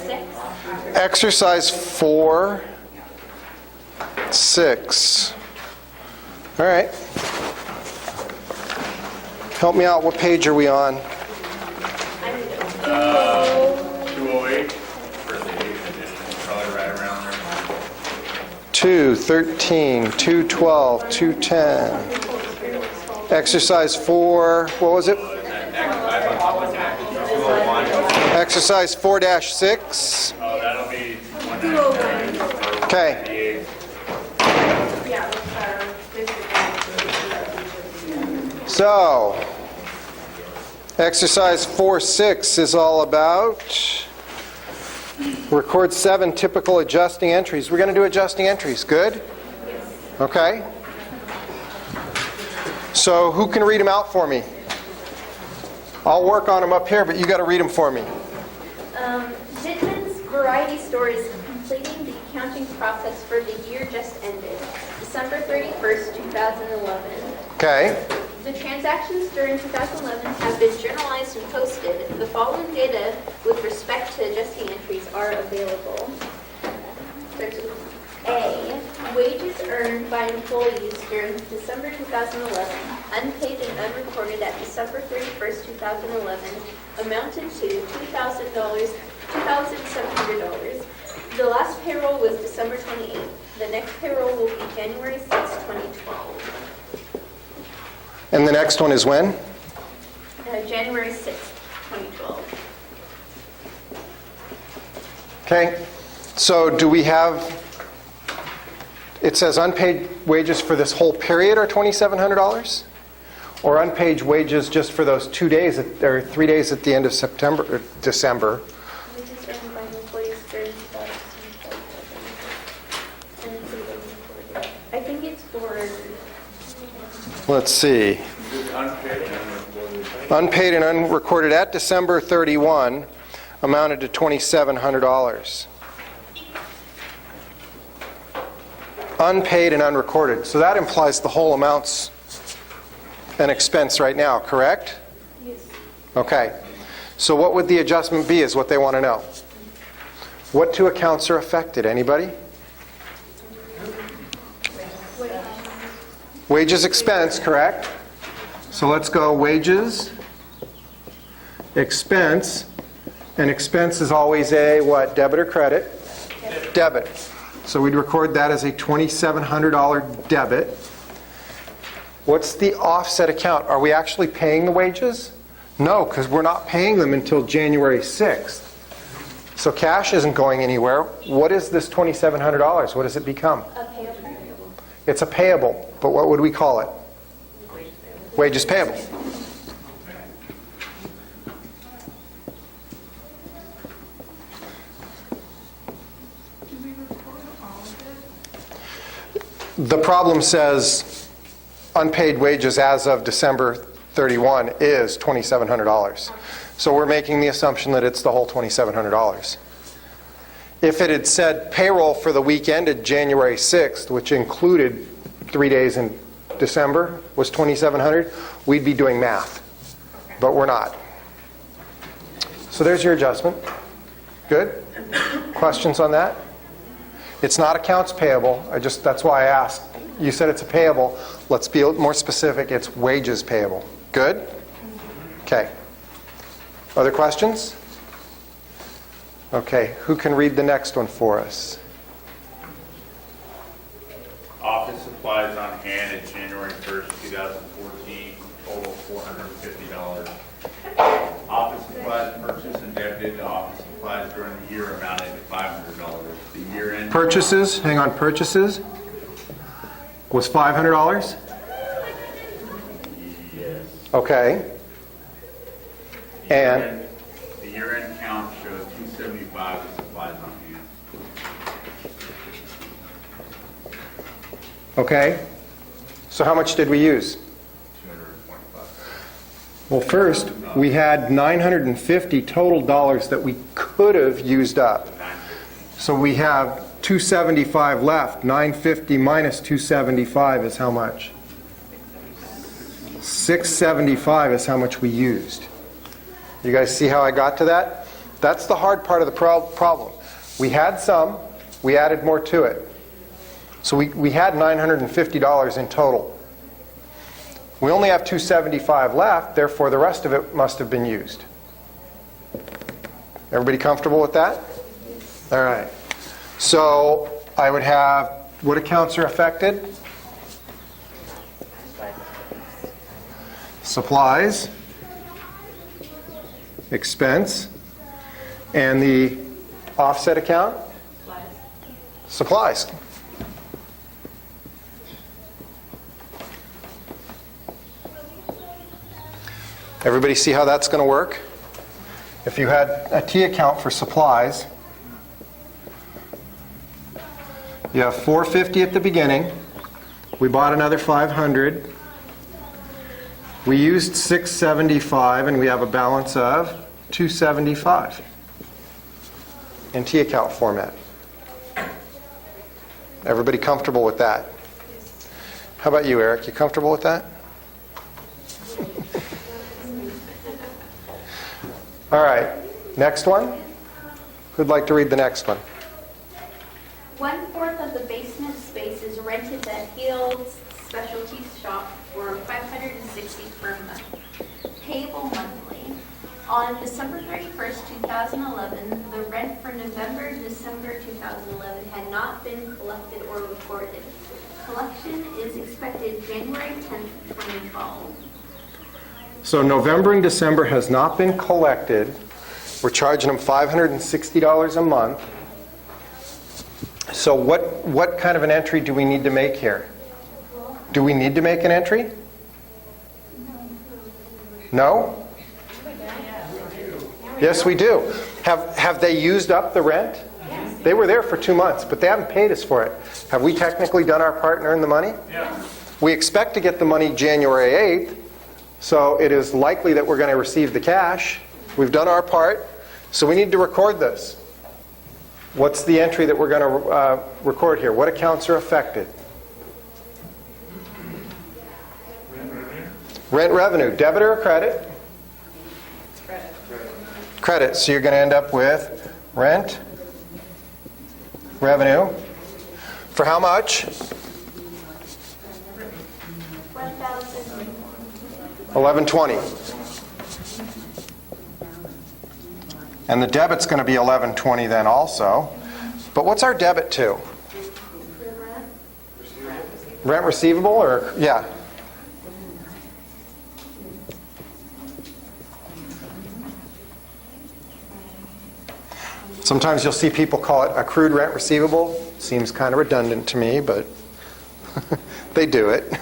4-6. Exercise 4-6. All right. Help me out. What page are we on? 208 for the 8th edition, probably right around there. 2:13, 2:12, 2:10. Exercise 4, what was it? Exercise 4-6. Oh, that'll be 199. Okay. So, exercise 4-6 is all about record 7 typical adjusting entries. We're going to do adjusting entries. Good? Okay. So, who can read them out for me? I'll work on them up here, but you got to read them for me. Dittman's Variety Stories completing the accounting process for the year just ended, December 31st, 2011. Okay. The transactions during 2011 have been journalized and posted. The following data with respect to adjusting entries are available. A. Wages earned by employees during December 2011, unpaid and unrecorded at December 31st, 2011, amounted to $2,700. The last payroll was December 28th. The next payroll will be January 6, 2012. And the next one is when? January 6th, 2012. Okay. So do we have, it says unpaid wages for this whole period are $2,700? Or unpaid wages just for those 2 days, or 3 days at the end of September, or December? Wages earned by employees during 2011. I think it's for... Let's see. Unpaid and unrecorded at December 31 amounted to $2,700. Unpaid and unrecorded. So that implies the whole amount's an expense right now, correct? Yes. Okay. So what would the adjustment be is what they want to know. What two accounts are affected? Anybody? Wages expense, correct? So let's go wages, expense, and expense is always a what? Debit or credit? Debit. So we'd record that as a $2,700 debit. What's the offset account? Are we actually paying the wages? No, because we're not paying them until January 6th. So cash isn't going anywhere. What is this $2,700? What does it become? A payable. It's a payable, but what would we call it? Wages payable. The problem says unpaid wages as of December 31 is $2,700. So we're making the assumption that it's the whole $2,700. If it had said payroll for the week ended January 6th, which included 3 days in December, was $2,700, we'd be doing math. But we're not. So there's your adjustment. Good? Questions on that? It's not accounts payable. That's why I asked. You said it's a payable. Let's be more specific. It's wages payable. Good? Okay. Other questions? Okay. Who can read the next one for us? Office supplies on hand at January 1st, 2014, total $450. Office supplies purchased and debited to office supplies during the year amounted to $500. The year-end Purchases, hang on, purchases was $500? Yes. Okay. And The year-end count shows $275 as supplies on hand. okay. So how much did we use? 225. Well, first, we had $950 total dollars that we could have used up. So we have $275 left. $950 minus $275 is how much? $675 is how much we used. You guys see how I got to that? That's the hard part of the problem. We had some, we added more to it. So we had $950 in total. We only have $275 left, therefore the rest of it must have been used. Everybody comfortable with that? All right. So I would have, what accounts are affected? Supplies, expense, and the offset account? Supplies. Everybody see how that's going to work? If you had a T account for supplies, you have $450 at the beginning. We bought another $500. We used $675, and we have a balance of $275 in T account format. Everybody comfortable with that? How about you, Eric? You comfortable with that? All right, next one. Who'd like to read the next one? 1/4 of the basement space is rented at Field's Specialty Shop for $560 per month, payable monthly. On December 31st, 2011, the rent for November, December 2011 had not been collected or recorded. Collection is expected January 10th, 2012. So November and December has not been collected. We're charging them $560 a month. So what kind of an entry do we need to make here? Do we need to make an entry? No? Yes, we do. Have they used up the rent? They were there for 2 months, but they haven't paid us for it. Have we technically done our part and earned the money? Yeah. We expect to get the money January 8th, so it is likely that we're going to receive the cash. We've done our part, so we need to record this. What's the entry that we're going to record here? What accounts are affected? Rent revenue, debit or credit? Credit. Credit. So you're going to end up with rent revenue for how much? $1120. And the debit's going to be $1120 then also. But what's our debit to? Rent receivable or yeah. Sometimes you'll see people call it accrued rent receivable. Seems kind of redundant to me, but they do it.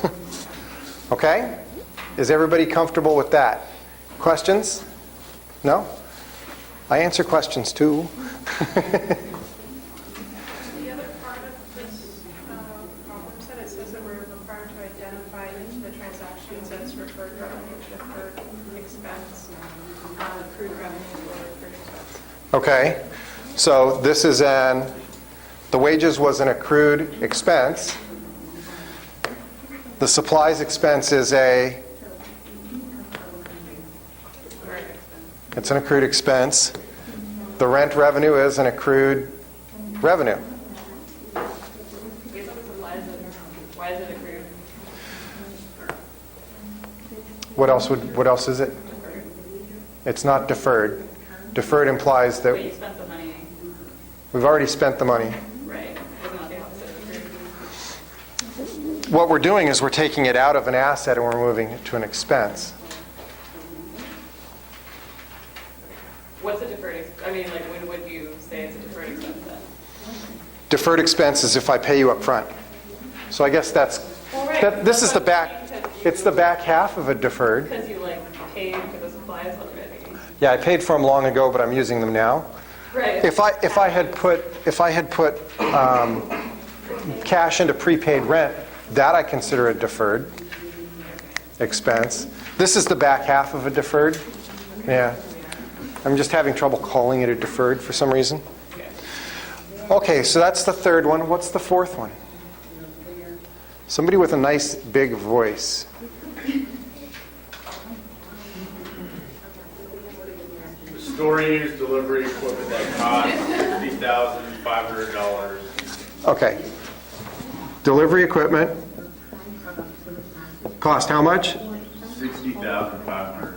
Okay? Is everybody comfortable with that? Questions? No? I answer questions too. The other part of this problem set, it says that we're required to identify each of the transactions as referred revenue, deferred expense, accrued revenue, or deferred expense. Okay. So this is the wages was an accrued expense. The supplies expense is it's an accrued expense. The rent revenue is an accrued revenue. Why is it accrued? What else is it? It's not deferred. Deferred implies that But you spent the money. we've already spent the money. Right. It's not the opposite of accrued. What we're doing is we're taking it out of an asset and we're moving it to an expense. What's a deferred expense? I mean, like, when would you say it's a deferred expense then? Deferred expense is if I pay you up front. So I guess this is the back, it's the back half of a deferred. Because you, like, paid for the supplies already. Yeah, I paid for them long ago, but I'm using them now. Right. If I had put cash into prepaid rent, that I consider a deferred expense. This is the back half of a deferred. Yeah. I'm just having trouble calling it a deferred for some reason. Okay, so that's the third one. What's the fourth one? Somebody with a nice big voice. Store used delivery equipment that costs $60,500. Okay. Delivery equipment cost how much? $60,500.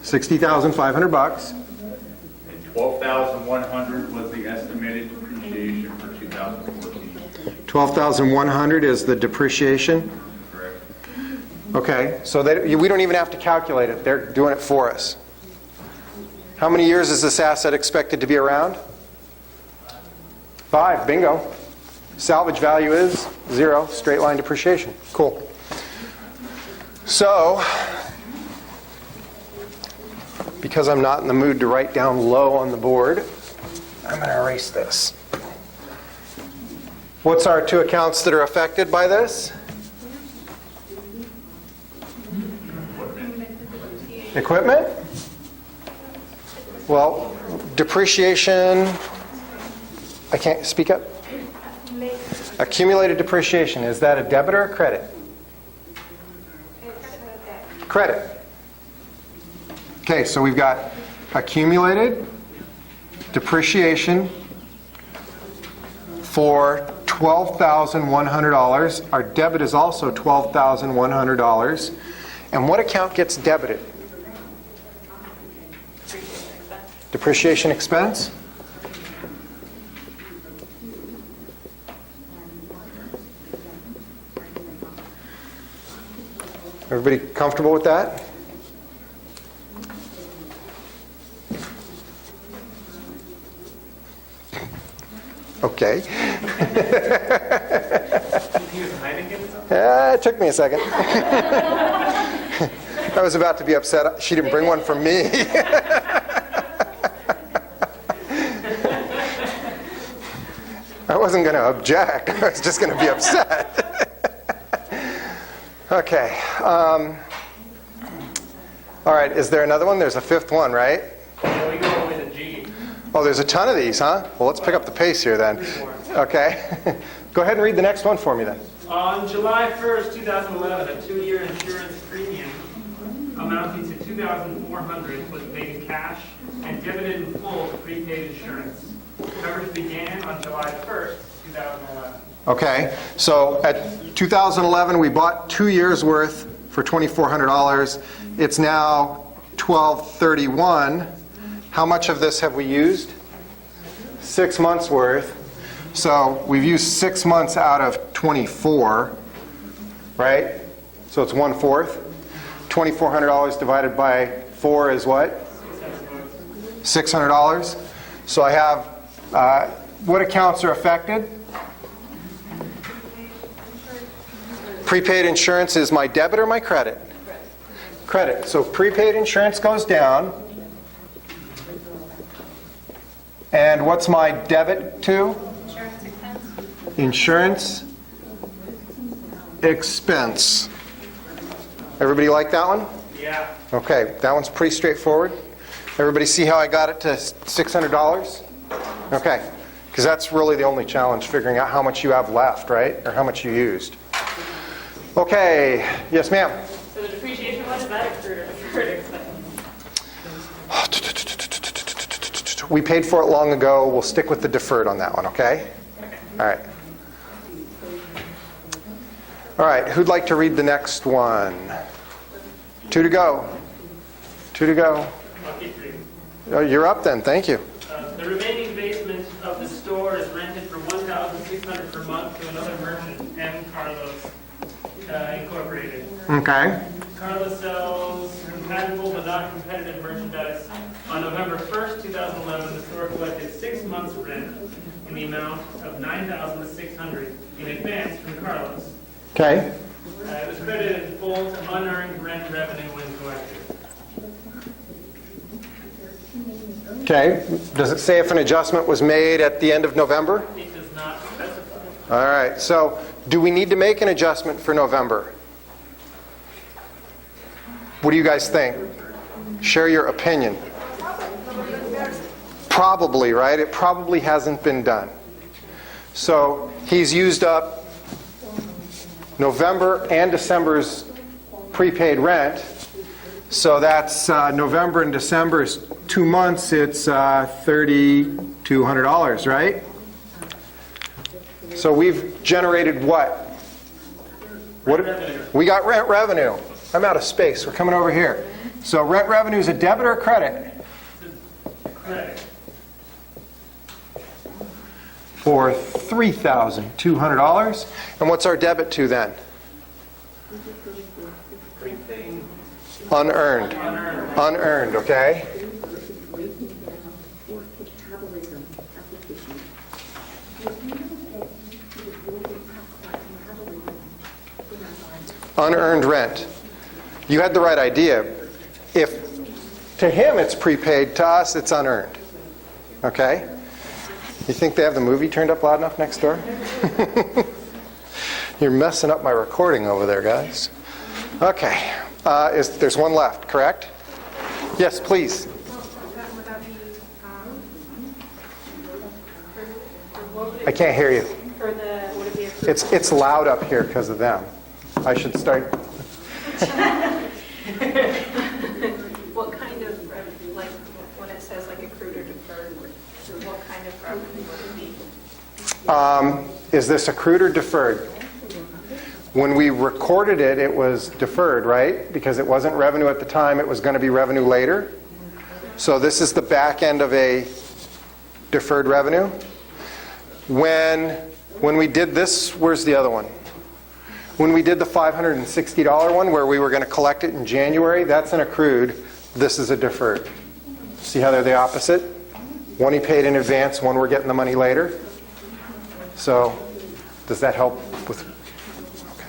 $60,500. And $12,100 was the estimated depreciation for 2014. 12,100 is the depreciation. Correct. Okay, so we don't even have to calculate it. They're doing it for us. How many years is this asset expected to be around? 5, bingo. Salvage value is 0, straight line depreciation. Cool. So, because I'm not in the mood to write down low on the board, I'm going to erase this. What's our 2 accounts that are affected by this? Equipment? Well, depreciation, I can't speak up. Accumulated depreciation, is that a debit or a credit? Credit. Okay, so we've got accumulated depreciation for $12,100. Our debit is also $12,100. And what account gets debited? Depreciation expense? Everybody comfortable with that? Okay. It took me a second. I was about to be upset. She didn't bring one for me. I wasn't going to object. I was just going to be upset. Okay. All right. Is there another one? There's a 5th one, right? Yeah, we go all the way to G. Oh, there's a ton of these, huh? Well, let's pick up the pace here then. Okay. Go ahead and read the next one for me then. On July 1st, 2011, a 2-year insurance premium amounting to $2,400 was paid in cash and debited in full to prepaid insurance. Coverage began on July 1st, 2011. Okay. So at 2011, we bought 2 years worth for $2,400. It's now $1,231. How much of this have we used? 6 months worth. So we've used 6 months out of 24, right? So it's 1/4. $2,400 divided by 4 is what? $600. So I have, what accounts are affected? Prepaid insurance is my debit or my credit? Credit. So prepaid insurance goes down. And what's my debit to? Insurance expense. Insurance expense. Everybody like that one? Yeah. Okay, that one's pretty straightforward. Everybody see how I got it to $600? Okay, because that's really the only challenge, figuring out how much you have left, right? Or how much you used. Okay, yes ma'am? So the depreciation one, is that accrued or deferred expense? We paid for it long ago. We'll stick with the deferred on that one, okay? All right. All right, who'd like to read the next one? 2 to go. 2 to go. I'll keep reading. Oh, you're up then, thank you. The remaining basement of the store is rented for $1,600 per month to another merchant, M. Carlos Incorporated. Okay. Carlos sells compatible but not competitive merchandise. On November 1st, 2011, the store collected 6 months' rent in the amount of $9,600 in advance from Carlos. Okay. It was credited in full to unearned rent revenue when collected. Okay. Does it say if an adjustment was made at the end of November? It does not specify. All right. So, do we need to make an adjustment for November? What do you guys think? Share your opinion. Probably, right? It probably hasn't been done. So, he's used up November and December's prepaid rent. So that's November and December's 2 months, it's $3,200, right? So we've generated what? Revenue. We got rent revenue. I'm out of space. We're coming over here. So rent revenue is a debit or a credit? Credit. For $3,200. And what's our debit to then? Prepaid. Unearned. Unearned. Unearned, okay? Unearned rent. You had the right idea. If to him it's prepaid, to us it's unearned. Okay? You think they have the movie turned up loud enough next door? You're messing up my recording over there, guys. Okay. There's one left, correct? Yes, please. Would that be, I can't hear you. for the, would it be a It's loud up here because of them. I should start. what kind of revenue, like when it says like accrued or deferred, what kind of revenue would it be? Is this accrued or deferred? When we recorded it, it was deferred, right? Because it wasn't revenue at the time, it was going to be revenue later. So this is the back end of a deferred revenue. When we did this, where's the other one? When we did the $560 one where we were going to collect it in January, that's an accrued. This is a deferred. See how they're the opposite? One he paid in advance, one we're getting the money later. So does that help with? Okay.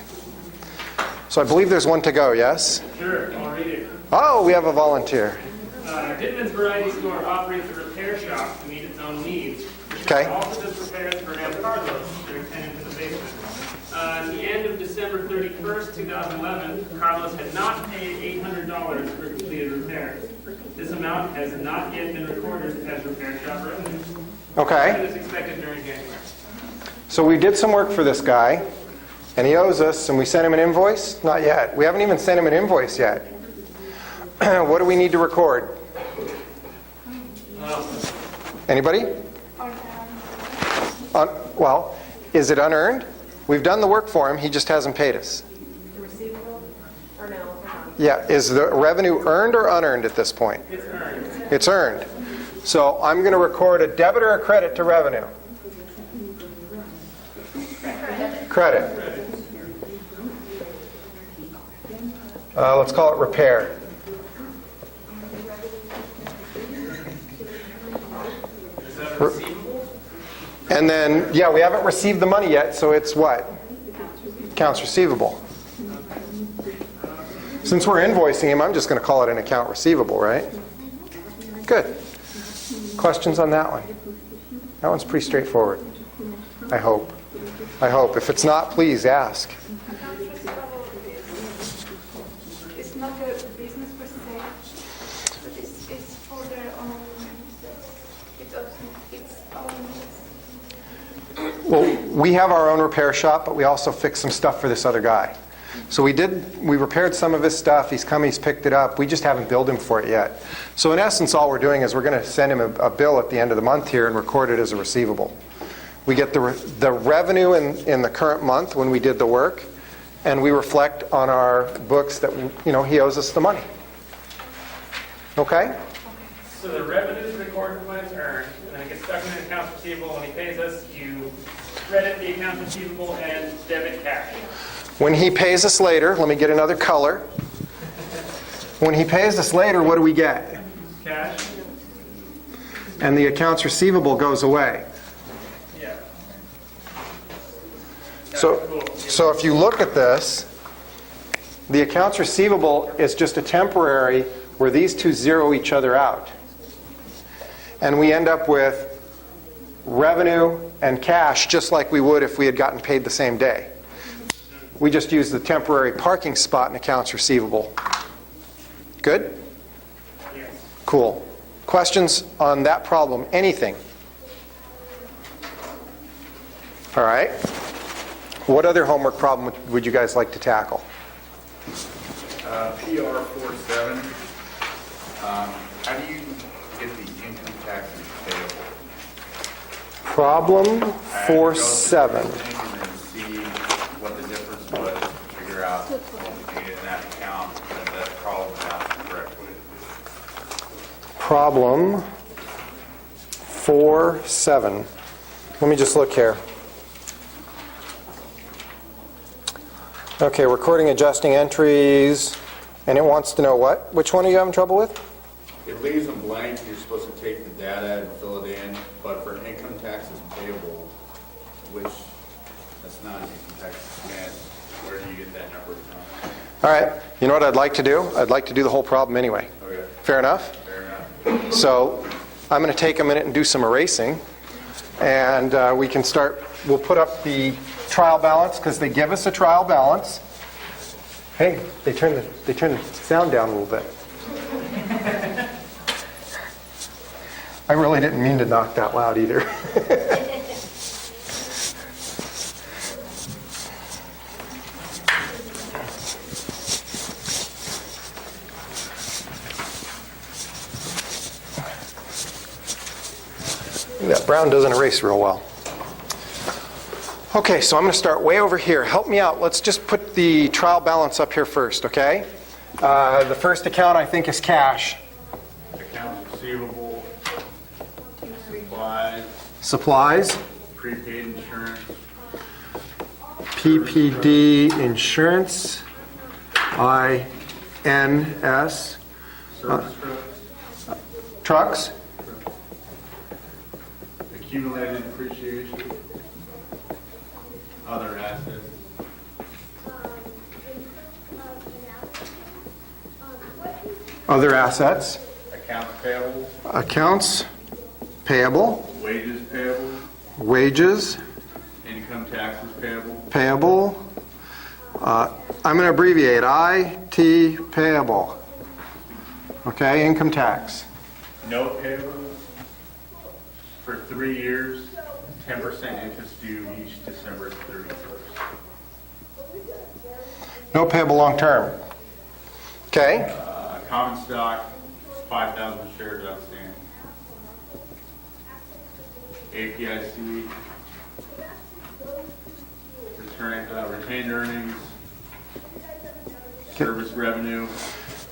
So I believe there's one to go, yes? Sure, I'll read it. Oh, we have a volunteer. Dittman's Variety Store operates a repair shop to meet its own needs. The shop Okay. also does repairs for Aunt Carlos, their tenant in the basement. At the end of December 31st, 2011, Carlos had not paid $800 for completed repairs. This amount has not yet been recorded as repair shop revenue. Okay. It is expected during January. So we did some work for this guy, and he owes us, and we sent him an invoice? Not yet. We haven't even sent him an invoice yet. What do we need to record? Anybody? Well, is it unearned? We've done the work for him, he just hasn't paid us. Receivable or no? Yeah, is the revenue earned or unearned at this point? It's earned. It's earned. So I'm going to record a debit or a credit to revenue? Credit. Let's call it repair. Is that a receivable? And then, yeah, we haven't received the money yet, so it's what? Accounts receivable. Since we're invoicing him, I'm just going to call it an account receivable, right? Good. Questions on that one? That one's pretty straightforward. I hope. If it's not, please ask. It's not the business per se, but it's for their own, it's own. Well, we have our own repair shop, but we also fixed some stuff for this other guy. So we repaired some of his stuff. He's come, he's picked it up. We just haven't billed him for it yet. So in essence, all we're doing is we're going to send him a bill at the end of the month here and record it as a receivable. We get the revenue in the current month when we did the work, and we reflect on our books that he owes us the money. Okay? So the revenue is recorded when it's earned, and then it gets stuck in the accounts receivable. When he pays us, you credit the accounts receivable and debit cash. When he pays us later, let me get another color. When he pays us later, what do we get? Cash? And the accounts receivable goes away. Yeah. So if you look at this, the accounts receivable is just a temporary where these two zero each other out. And we end up with revenue and cash just like we would if we had gotten paid the same day. We just use the temporary parking spot in accounts receivable. Good? Yes. Cool. Questions on that problem? Anything? All right. What other homework problem would you guys like to tackle? PR 47. How do you Problem I had to for go through 7. everything and then see what the difference was, figure out what we needed in that account, and that problem out the correct way to do Problem 4-7. Let me just look here. Okay, recording adjusting entries, and it wants to know what? Which one are you having trouble with? It leaves them blank, you're supposed to take the data and fill it in, but for income taxes payable, which, that's not an income tax expense, where do you get that number from? All right, you know what I'd like to do? I'd like to do the whole problem anyway. Okay, Fair enough? fair enough. So I'm going to take a minute and do some erasing, and we can start. We'll put up the trial balance because they give us a trial balance. Hey, they turn the sound down a little bit. I really didn't mean to knock that loud either. That brown doesn't erase real well. Okay, so I'm going to start way over here. Help me out. Let's just put the trial balance up here first, okay? The first account I think is cash. Accounts receivable, supplies, Supplies, prepaid insurance, PPD insurance, INS, service trucks, trucks, accumulated depreciation, other assets, other assets, accounts payable, accounts payable, wages, income taxes payable. I'm going to abbreviate IT payable. Okay, income tax. note payable for 3 years, 10% interest due each December 31st. No payable long term. Okay, Common stock, 5,000 shares outstanding. APIC, retained earnings, service revenue.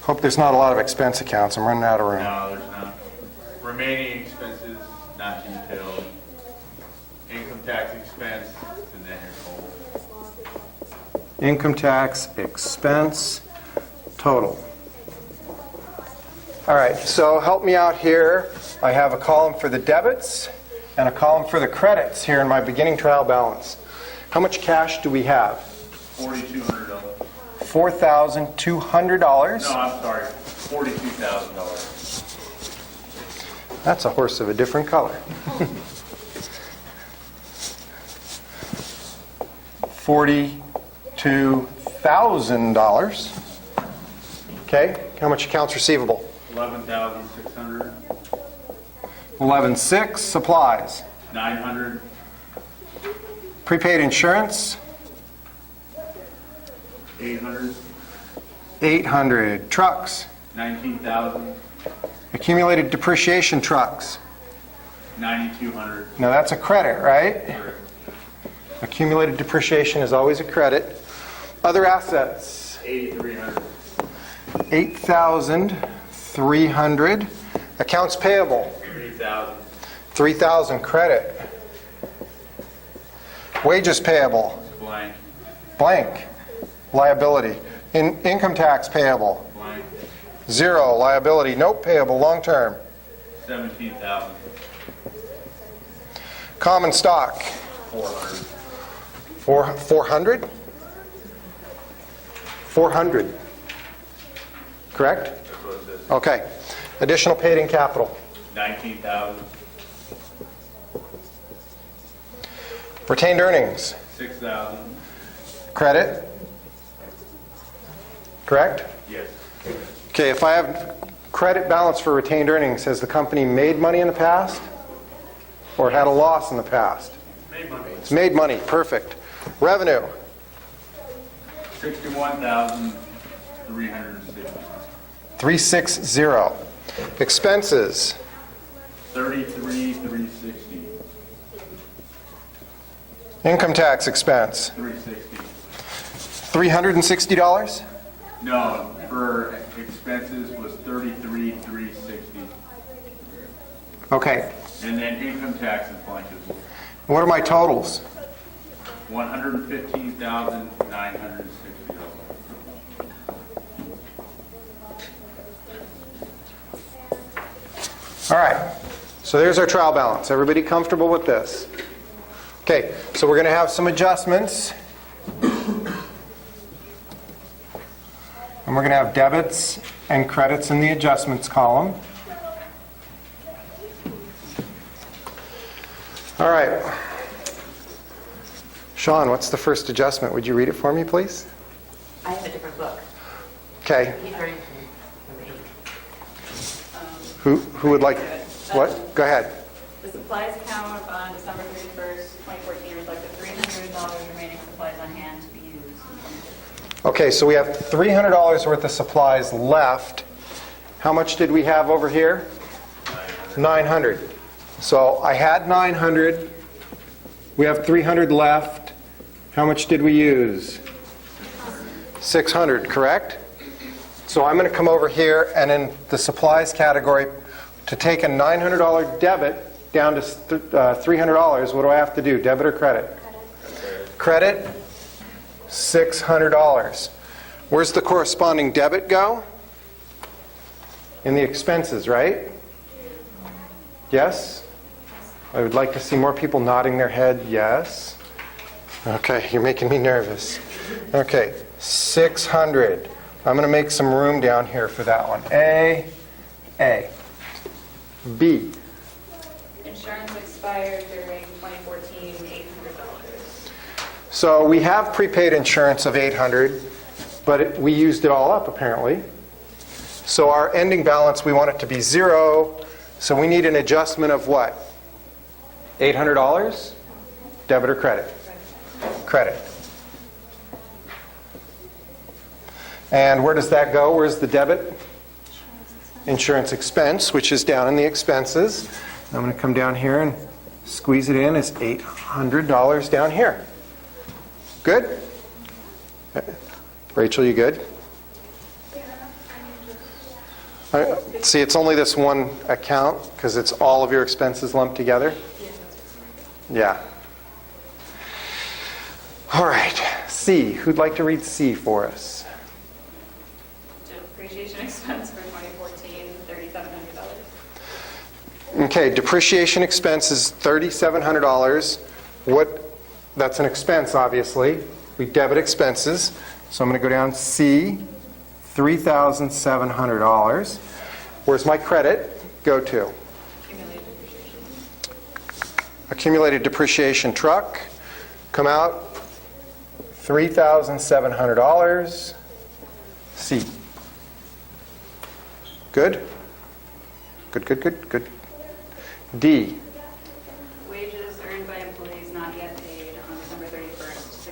hope there's not a lot of expense accounts. I'm running out of room. No, there's not. Remaining expenses, not detailed. Income tax expense, and then your total. Income tax expense total. All right, so help me out here. I have a column for the debits and a column for the credits here in my beginning trial balance. How much cash do we have? $4,200. $4,200. No, I'm sorry, $42,000. That's a horse of a different color. $42,000. Okay, how much accounts receivable? 11,600. 11,600. Supplies. 900. Prepaid insurance. 800. 800. Trucks. 19,000. Accumulated depreciation trucks. 9,200. Now that's a credit, right? Correct. Accumulated depreciation is always a credit. Other assets. 8,300. 8,300. Accounts payable. 3,000. 3,000 credit. Wages payable. Blank. Blank. Liability. Income tax payable. Blank. 0. Liability. Note payable long term. 17,000. Common stock. 400. 400? 400. Correct? That's what it says. Okay. Additional paid in capital. 19,000. Retained earnings. 6,000. Credit. Correct? Yes. Okay, if I have credit balance for retained earnings, has the company made money in the past? Or had a loss in the past? Made money. It's made money. Perfect. Revenue. 61,360. 360. Expenses. $33,360. Income tax expense, $360. $360? No, for expenses was $33,360. Okay. And then income tax is blanket. What are my totals? $115,960. All right. So there's our trial balance. Everybody comfortable with this? Okay, so we're going to have some adjustments. And we're going to have debits and credits in the adjustments column. All right. Sean, what's the first adjustment? Would you read it for me, please? I have a different book. Okay. He's ready. Who would like, what? Go ahead. The supplies account on December 31st, 2014 reflected $300 remaining supplies on hand to be used. Okay, so we have $300 worth of supplies left. How much did we have over here? 900. So I had 900. We have 300 left. How much did we use? 600, correct? So I'm going to come over here and in the supplies category, to take a $900 debit down to $300, what do I have to do? Debit or credit? Credit, $600. Where's the corresponding debit go? In the expenses, right? Yes? I would like to see more people nodding their head, yes. Okay, you're making me nervous. Okay, 600. I'm going to make some room down here for that one. A. B. Insurance expired during 2014, $800. So we have prepaid insurance of $800, but we used it all up apparently. So our ending balance, we want it to be 0. So we need an adjustment of what? $800? Debit or credit? Credit. And where does that go? Where's the debit? Insurance expense, which is down in the expenses. I'm going to come down here and squeeze it in as $800 down here. Good? Rachel, you good? See, it's only this one account because it's all of your expenses lumped together. Yeah. All right. C. Who'd like to read C for us? Depreciation expense for 2014, $3,700. Okay, depreciation expense is $3,700. That's an expense, obviously. We debit expenses. So I'm going to go down C, $3,700. Where's my credit go to? Accumulated depreciation. Accumulated depreciation truck. Come out, $3,700. C. Good? Good. D. Wages earned by employees not yet paid on December 31st,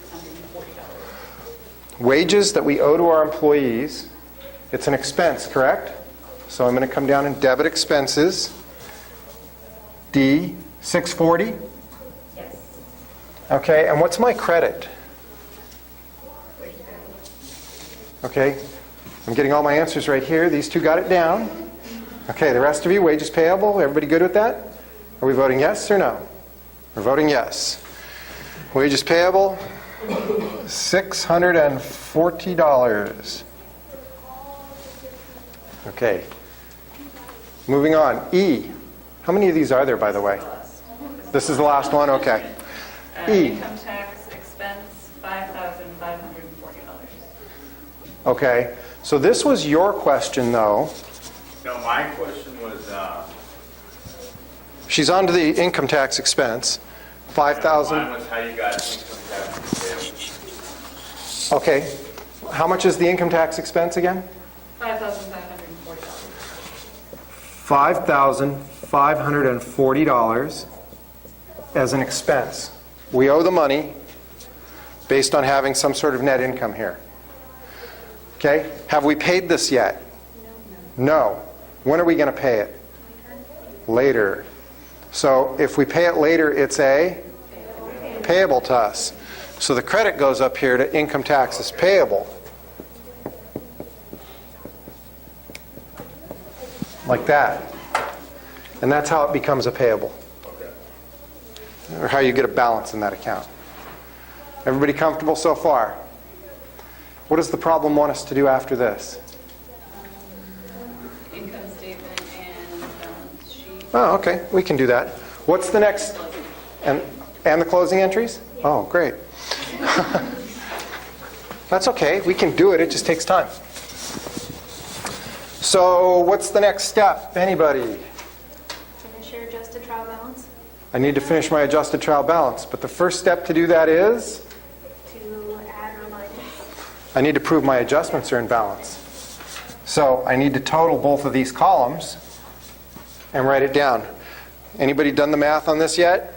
$640. Wages that we owe to our employees, it's an expense, correct? So I'm going to come down and debit expenses. D, $640. Yes. Okay, and what's my credit? Wages payable. Okay, I'm getting all my answers right here. These two got it down. Okay, the rest of you, wages payable. Everybody good with that? Are we voting yes or no? We're voting yes. Wages payable, $640. Okay. Moving on. E. How many of these are there, by the way? This is the last one? Okay. E. Income tax expense, $5,540. Okay. So this was your question, though. No, my question was, She's on to the income tax expense. mine $5,000. was how you got income tax payable. Okay. How much is the income tax expense again? $5,540. $5,540 as an expense. We owe the money based on having some sort of net income here. Okay? Have we paid this yet? No. When are we going to pay it? later. So if we pay it later, it's a payable to us. So the credit goes up here to income taxes payable. Like that. And that's how it becomes a payable. Or how you get a balance in that account. Everybody comfortable so far? What does the problem want us to do after this? Income statement and balance sheet. Oh, okay. We can do that. What's the next? And the closing entries? Oh, great. That's okay. We can do it. It just takes time. So what's the next step? Anybody? Finish your adjusted trial balance I need to finish my adjusted trial balance. But the first step to do that is to add or minus. I need to prove my adjustments are in balance. So I need to total both of these columns and write it down. Anybody done the math on this yet?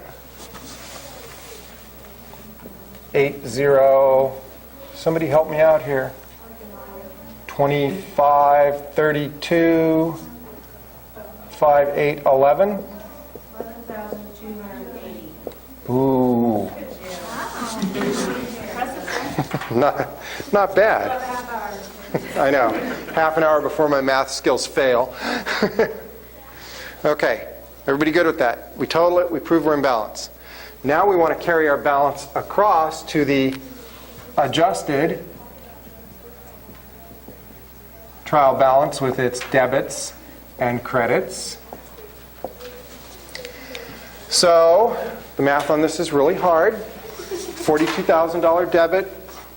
80. Somebody help me out here. 25, 32, 5, 8, 11. 11,280. Ooh. Not bad. I know. Half an hour before my math skills fail. Okay. Everybody good with that? We total it. We prove we're in balance. Now we want to carry our balance across to the adjusted trial balance with its debits and credits. So the math on this is really hard. $42,000 debit,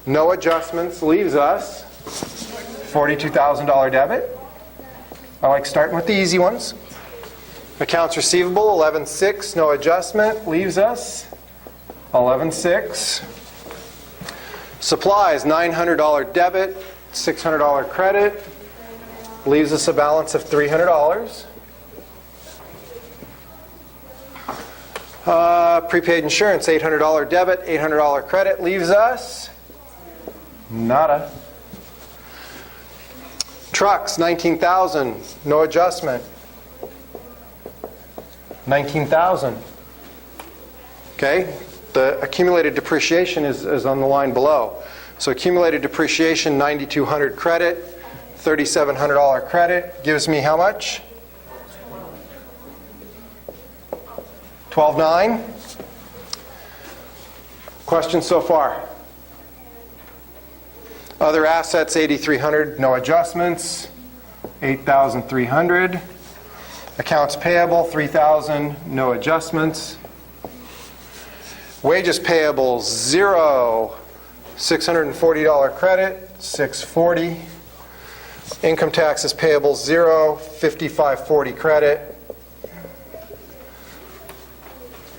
no adjustments, leaves us $42,000 debit. I like starting with the easy ones. Accounts receivable, 11,600, no adjustment, leaves us 11,600. Supplies, $900 debit, $600 credit, leaves us a balance of $300. Prepaid insurance, $800 debit, $800 credit, leaves us nada. Trucks, $19,000, no adjustment. $19,000. Okay? The accumulated depreciation is on the line below. So accumulated depreciation, $9,200 credit, $3,700 credit, gives me how much? 12,900. Questions so far? Other assets, $8,300, no adjustments. 8,300. Accounts payable, $3,000, no adjustments. Wages payable, 0. $640 credit, $640. Income taxes payable, 0. $55.40 credit.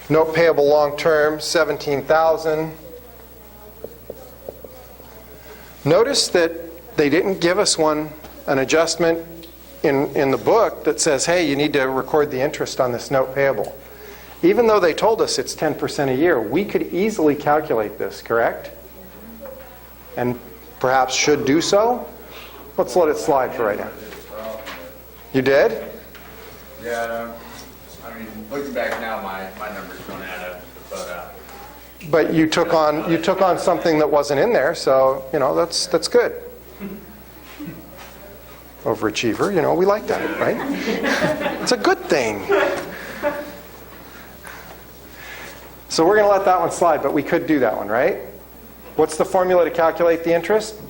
Note payable long term, $17,000. Notice that they didn't give us an adjustment in the book that says, hey, you need to record the interest on this note payable. Even though they told us it's 10% a year, we could easily calculate this, correct? And perhaps should do so? Let's let it slide for right now. You did? Yeah, I mean, looking back now, my numbers don't add up, but But you took on something that wasn't in there, so that's good. Overachiever, we like that, right? It's a good thing. So we're going to let that one slide, but we could do that one, right? What's the formula to calculate the interest?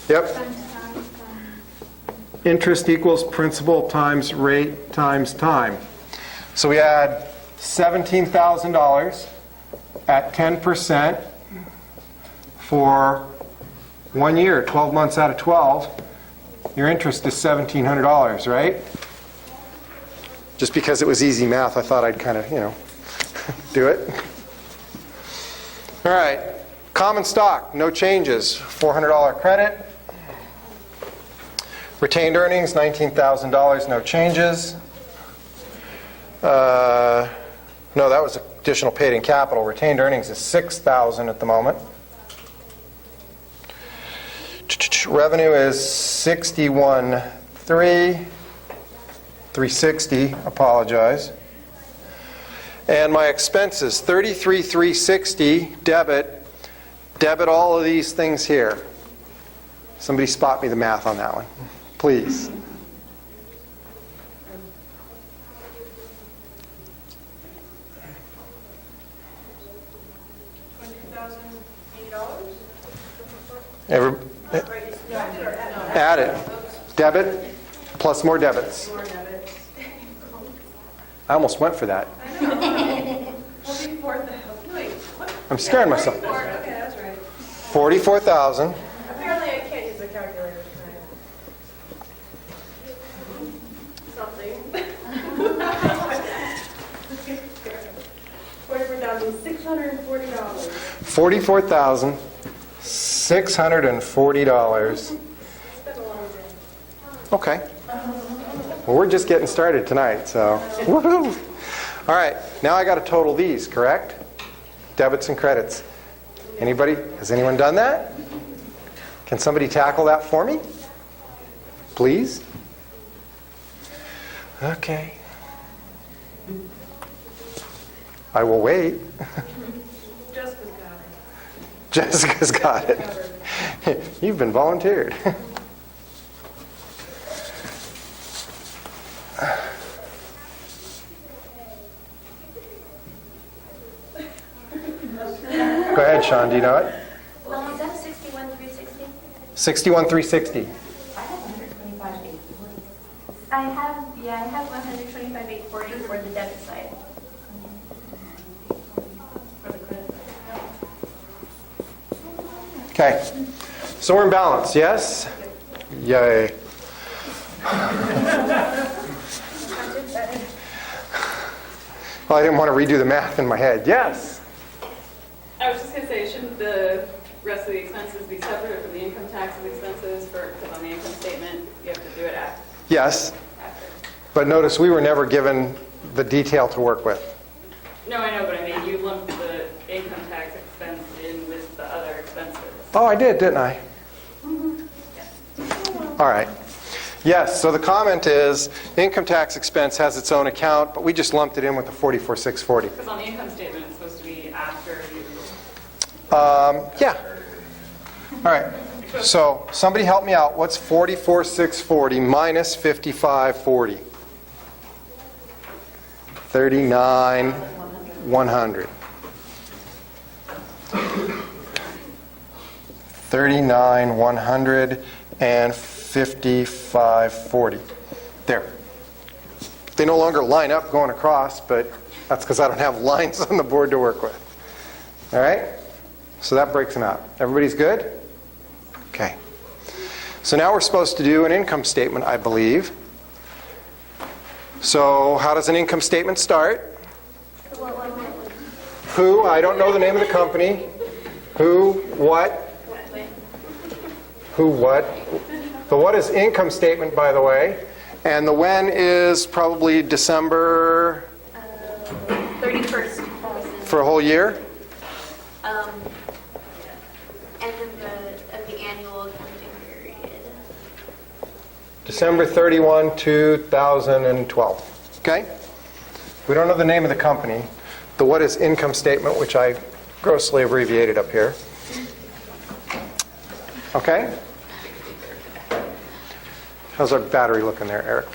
Yep. Interest equals principal times rate times time. So we had $17,000 at 10% for 1 year, 12 months out of 12. Your interest is $1,700, right? Just because it was easy math, I thought I'd kind of, do it. All right. Common stock, no changes. $400 credit. Retained earnings, $19,000, no changes. No, that was additional paid in capital. Retained earnings is $6,000 at the moment. Revenue is 360, apologize. And my expenses, 33,360 debit. Debit all of these things here. Somebody spot me the math on that one, please. Every, add it. Debit plus more debits. I almost went for that. I'm scaring myself. Okay, that's right. 44,000. Apparently I can't use a calculator tonight. Something. 44,640. $44,640. Okay. Well, we're just getting started tonight, so woohoo! All right, now I got to total these, correct? Debits and credits. Anybody? Has anyone done that? Can somebody tackle that for me? Please? Okay. I will wait. Jessica's got it. Jessica's got it. You've been volunteered. Go ahead, Sean. Do you know it? Well, is that 61,360? 61,360. I have 125,840 for the debit side. For the credit side. Okay. So we're in balance, yes? Yay. Well, I didn't want to redo the math in my head. Yes? I was just going to say, shouldn't the rest of the expenses be separate from the income taxes expenses? Because on the income statement, you have to do it after. Yes. But notice we were never given the detail to work with. No, I know, but I mean, you lumped the income tax expense in with the other expenses. Oh, I did, didn't I? All right. Yes, so the comment is income tax expense has its own account, but we just lumped it in with the 44,640. Because on the income statement, it's supposed to be after you... Yeah. All right. So somebody help me out. What's 44,640 minus 5540? 39,100. 39,100 and 5540. There. They no longer line up going across, but that's because I don't have lines on the board to work with. All right? So that breaks them out. Everybody's good? Okay. So now we're supposed to do an income statement, I believe. So how does an income statement start? Who? I don't know the name of the company. Who? What? Who? What? The what is income statement, by the way. And the when is probably December 31st. for a whole year? End of the annual accounting period. December 31, 2012. Okay? We don't know the name of the company. The what is income statement, which I grossly abbreviated up here. Okay? How's our battery looking there, Eric?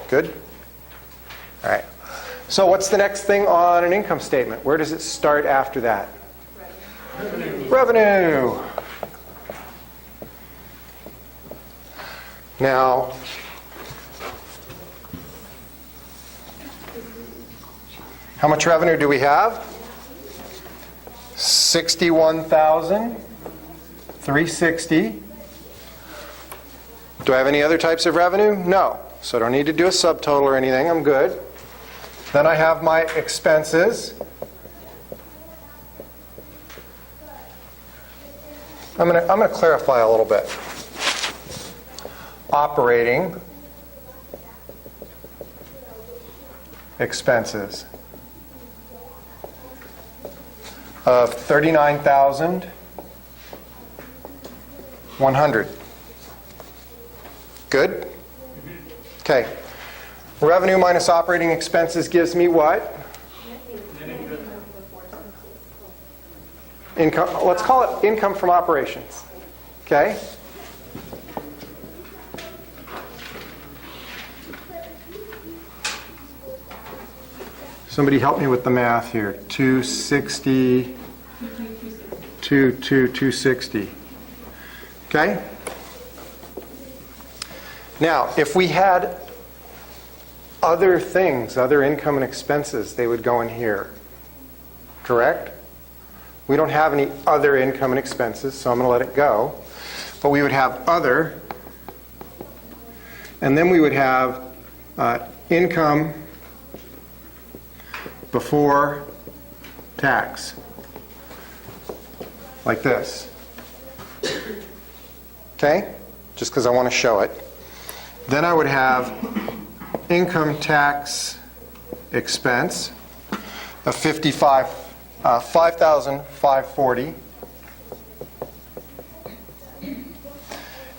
Good? All right. So what's the next thing on an income statement? Where does it start after that? Revenue. Now, how much revenue do we have? 61,360. Do I have any other types of revenue? No. So I don't need to do a subtotal or anything. I'm good. Then I have my expenses. I'm going to clarify a little bit. Operating expenses of 39,100. Good? Okay. Revenue minus operating expenses gives me what? Income. Let's call it income from operations. Okay? Somebody help me with the math here. 260, 260. Okay? Now, if we had other things, other income and expenses, they would go in here. Correct? We don't have any other income and expenses, so I'm going to let it go. But we would have other, and then we would have income before tax, like this. Okay? Just because I want to show it. Then I would have income tax expense of 5,540.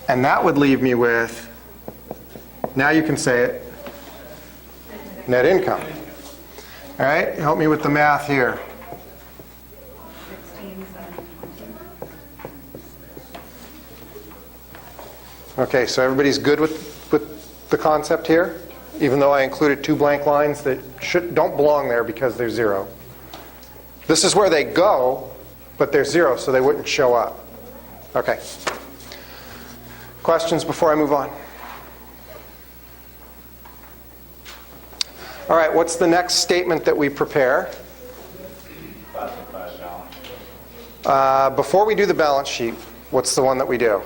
And that would leave me with, now you can say it, net income. All right, help me with the math here. Okay, so everybody's good with the concept here? Even though I included 2 blank lines that don't belong there because they're 0. This is where they go, but they're 0, so they wouldn't show up. Okay. Questions before I move on? All right, what's the next statement that we prepare? Classified balance. Before we do the balance sheet, what's the one that we do?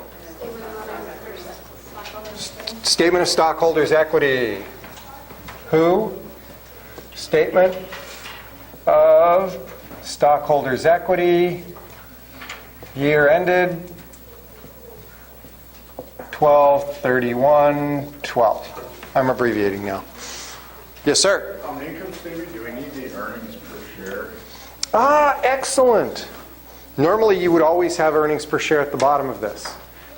Statement of stockholders' equity. Who? Statement of stockholders' equity. Year ended 12/31/12. I'm abbreviating now. Yes, sir. On the income statement, do we need the earnings per share? Excellent. Normally you would always have earnings per share at the bottom of this.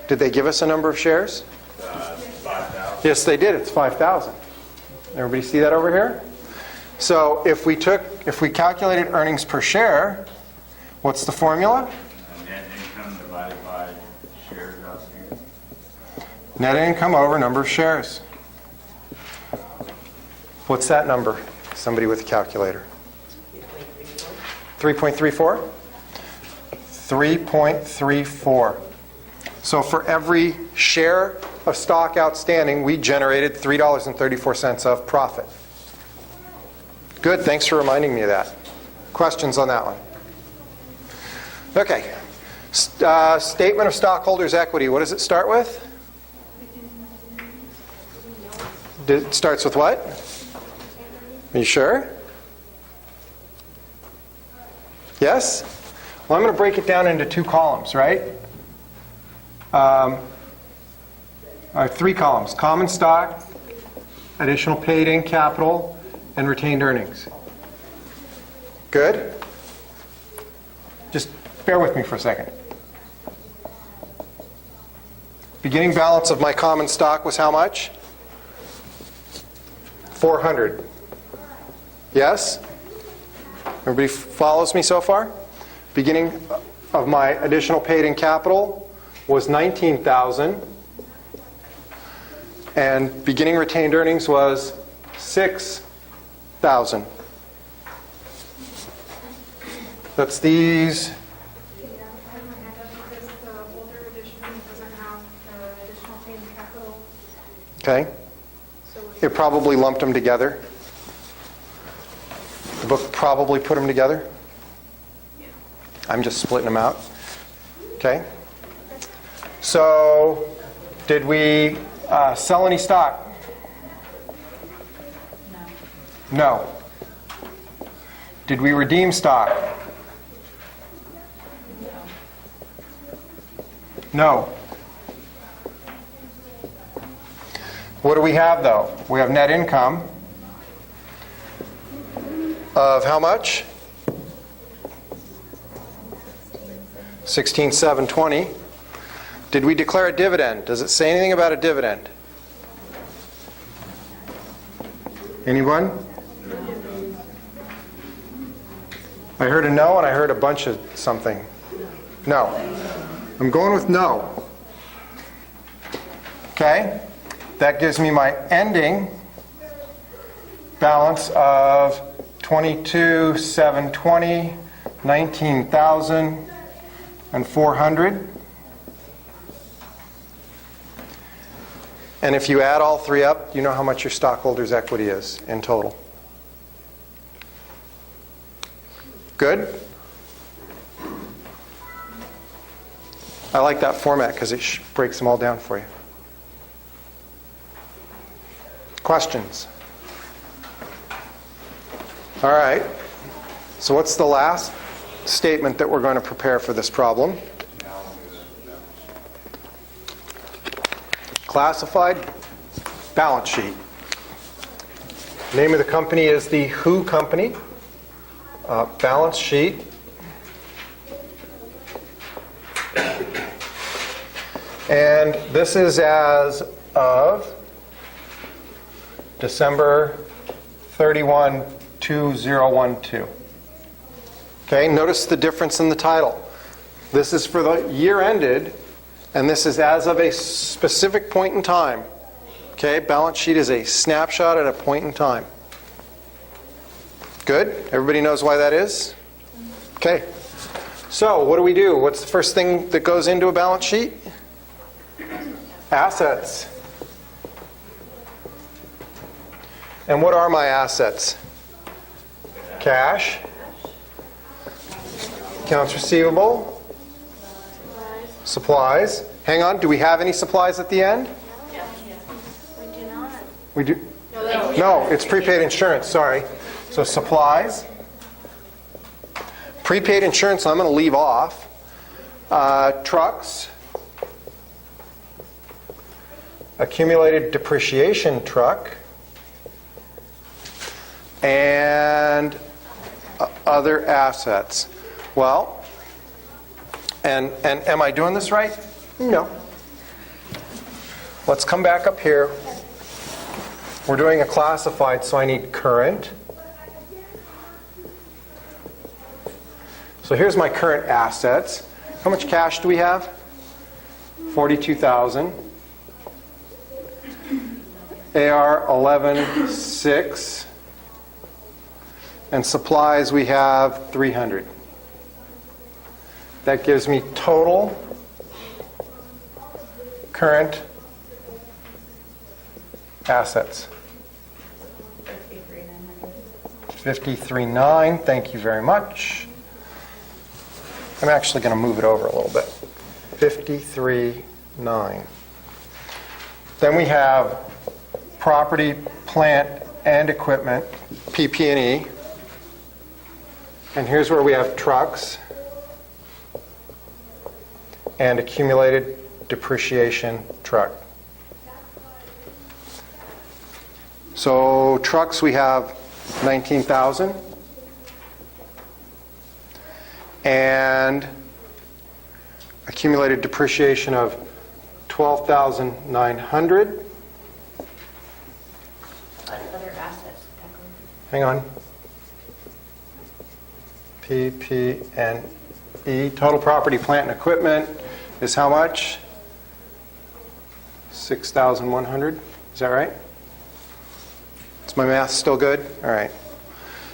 Did they give us a number of shares? 5,000. Yes, they did. It's 5,000. Everybody see that over here? So if we calculated earnings per share, what's the formula? Net income divided by shares outstanding. Net income over number of shares. What's that number? Somebody with a calculator. 3.34? 3.34. So for every share of stock outstanding, we generated $3.34 of profit. Good, thanks for reminding me of that. Questions on that one? Okay. Statement of stockholders' equity, what does it start with? It starts with what? Are you sure? Yes? Well, I'm going to break it down into 2 columns, right? 3 columns. Common stock, additional paid-in capital, and retained earnings. Good? Just bear with me for a second. Beginning balance of my common stock was how much? 400. Yes? Everybody follows me so far? Beginning of my additional paid-in capital was 19,000. And beginning retained earnings was 6,000. That's these. Yeah, I have my hand up because the older edition doesn't have the additional paid capital. Okay. So It probably lumped them together. The book probably put them together. I'm just splitting them out. Okay. So, did we sell any stock? No. Did we redeem stock? No. What do we have, though? We have net income of how much? 16,720. Did we declare a dividend? Does it say anything about a dividend? Anyone? I heard a no and I heard a bunch of something. No. I'm going with no. Okay? That gives me my ending balance of 22,720, 19,400. And if you add all three up, you know how much your stockholders' equity is in total. Good? I like that format because it breaks them all down for you. Questions? All right. So what's the last statement that we're going to prepare for this problem? Classified balance sheet. Name of the company is the Who Company. Balance sheet. And this is as of December 31, 2012. Okay, notice the difference in the title. This is for the year ended, and this is as of a specific point in time. Okay, balance sheet is a snapshot at a point in time. Good? Everybody knows why that is? Okay. So, what do? What's the first thing that goes into a balance sheet? Assets. And what are my assets? Cash. Accounts receivable. Supplies. Hang on, do we have any supplies at the end? We do not. We do. No, it's prepaid insurance, sorry. So supplies. Prepaid insurance, I'm going to leave off. Trucks. Accumulated depreciation truck. And other assets. Well, and am I doing this right? No. Let's come back up here. We're doing a classified, so I need current. So here's my current assets. How much cash do we have? 42,000. AR 11,600. And supplies we have 300. That gives me total current assets. 53,900. Thank you very much. I'm actually going to move it over a little bit. 53,900. Then we have property, plant, and equipment, PP&E. And here's where we have trucks and accumulated depreciation truck. So trucks we have 19,000 and accumulated depreciation of 12,900. Other assets. Hang on. PP&E. Total property, plant, and equipment is how much? 6,100. Is that right? Is my math still good? All right.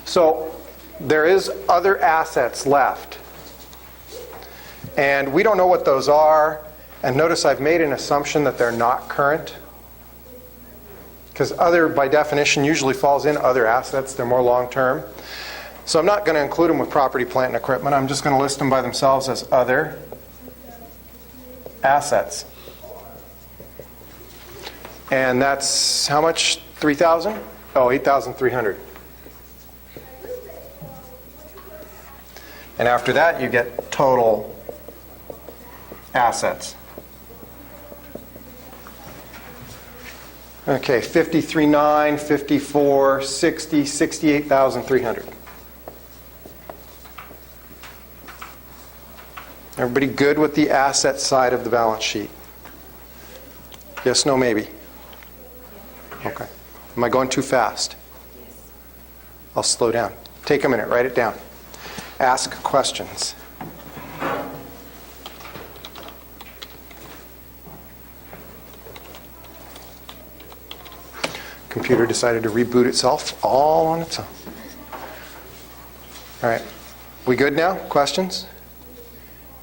So there is other assets left. And we don't know what those are. And notice I've made an assumption that they're not current. Because other, by definition, usually falls in other assets. They're more long-term. So I'm not going to include them with property, plant, and equipment. I'm just going to list them by themselves as other assets. And that's how much? 3,000? Oh, 8,300. And after that, you get total assets. Okay, 53,900, 54, 60, 68,300. Everybody good with the asset side of the balance sheet? Yes, no, maybe? Okay. Am I going too fast? I'll slow down. Take a minute, write it down. Ask questions. Computer decided to reboot itself all on its own. All right. We good now? Questions?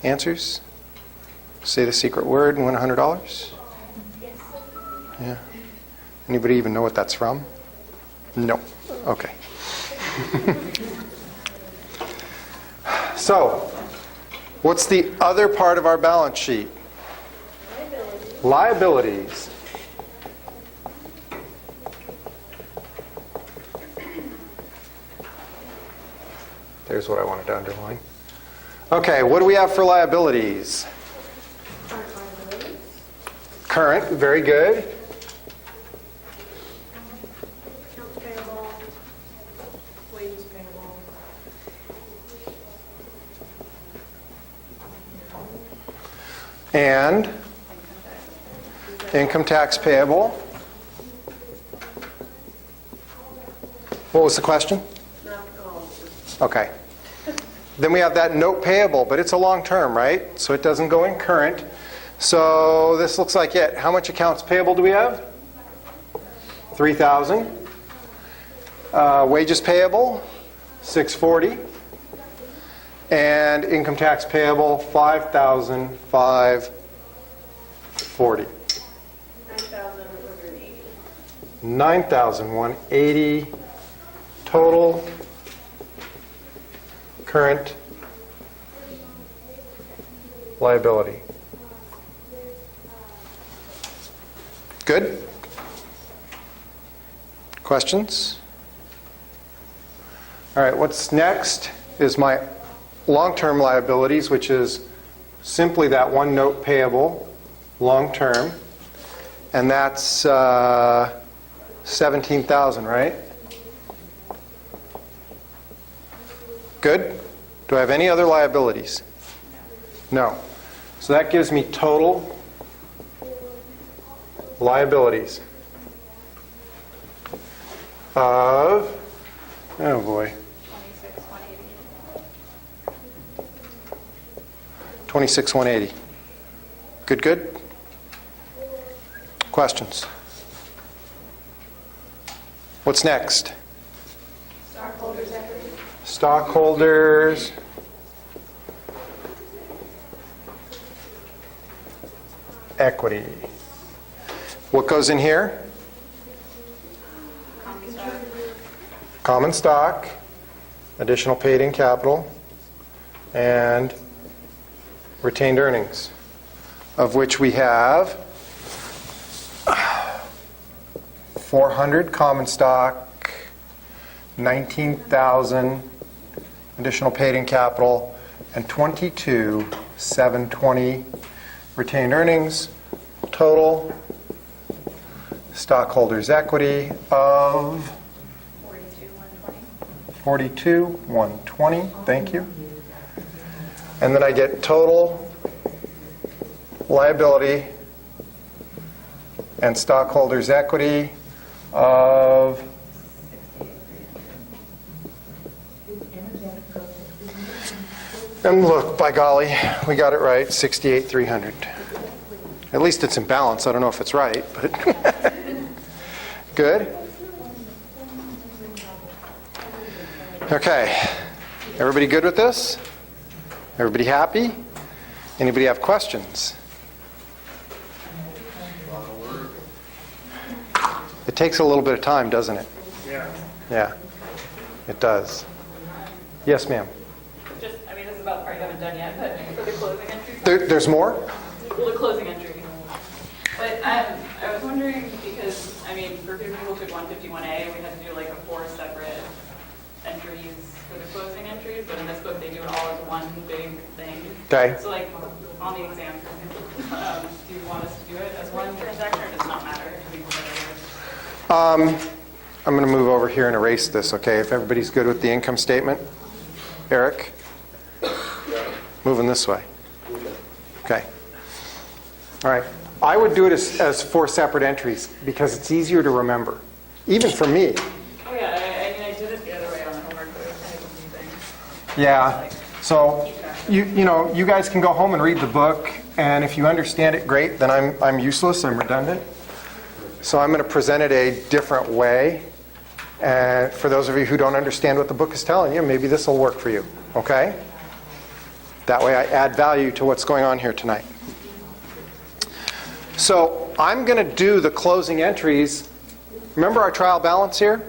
Answers? Say the secret word and win $100? Yeah. Anybody even know what that's from? No. Okay. So, what's the other part of our balance sheet? Liabilities. There's what I wanted to underline. Okay, what do we have for liabilities? Current, very good. Accounts payable, wages payable. And income tax payable. What was the question? Okay. Then we have that note payable, but it's a long term, right? So it doesn't go in current. So this looks like it. How much accounts payable do we have? 3,000. Wages payable, 640. And income tax payable, 5,540. 9,180. 9,180 total current liability. Good? Questions? All right, what's next is my long-term liabilities, which is simply that one note payable, long-term, and that's 17,000, right? Good? Do I have any other liabilities? No. So that gives me total liabilities of, oh boy, 26,180. Good, good? Questions? What's next? Stockholders' equity. Stockholders. Equity. What goes in here? Common stock, additional paid-in capital, and retained earnings, of which we have 400 common stock, 19,000 additional paid-in capital, and 22,720 retained earnings. Total stockholders' equity of 42,120. Thank you. And then I get total liability and stockholders' equity of and look, by golly, we got it right, 68,300. At least it's in balance. I don't know if it's right, but good. Okay. Everybody good with this? Everybody happy? Anybody have questions? It takes a little bit of time, doesn't it? Yeah. Yeah, it does. Yes, ma'am. Just, I mean, this is about the part you haven't done yet, but for the closing entry. There's more? Well, the closing entry. But I was wondering, because, I mean, for people who took 151A, we had to do like 4 separate entries for the closing entries, but in this book, they do it all as one big thing. Okay. So like, on the exam, do you want us to do it as one transaction, or does it not matter? I'm going to move over here and erase this, okay? If everybody's good with the income statement. Eric? Moving this way. Okay. All right. I would do it as 4 separate entries because it's easier to remember, even for me. Oh yeah, I mean, I did it the other way on Yeah, so you know, you guys can go home and read the book, and if you understand it, great, then I'm useless, I'm redundant. So I'm going to present it a different way. And for those of you who don't understand what the book is telling you, maybe this will work for you, okay? That way I add value to what's going on here tonight. So I'm going to do the closing entries. Remember our trial balance here?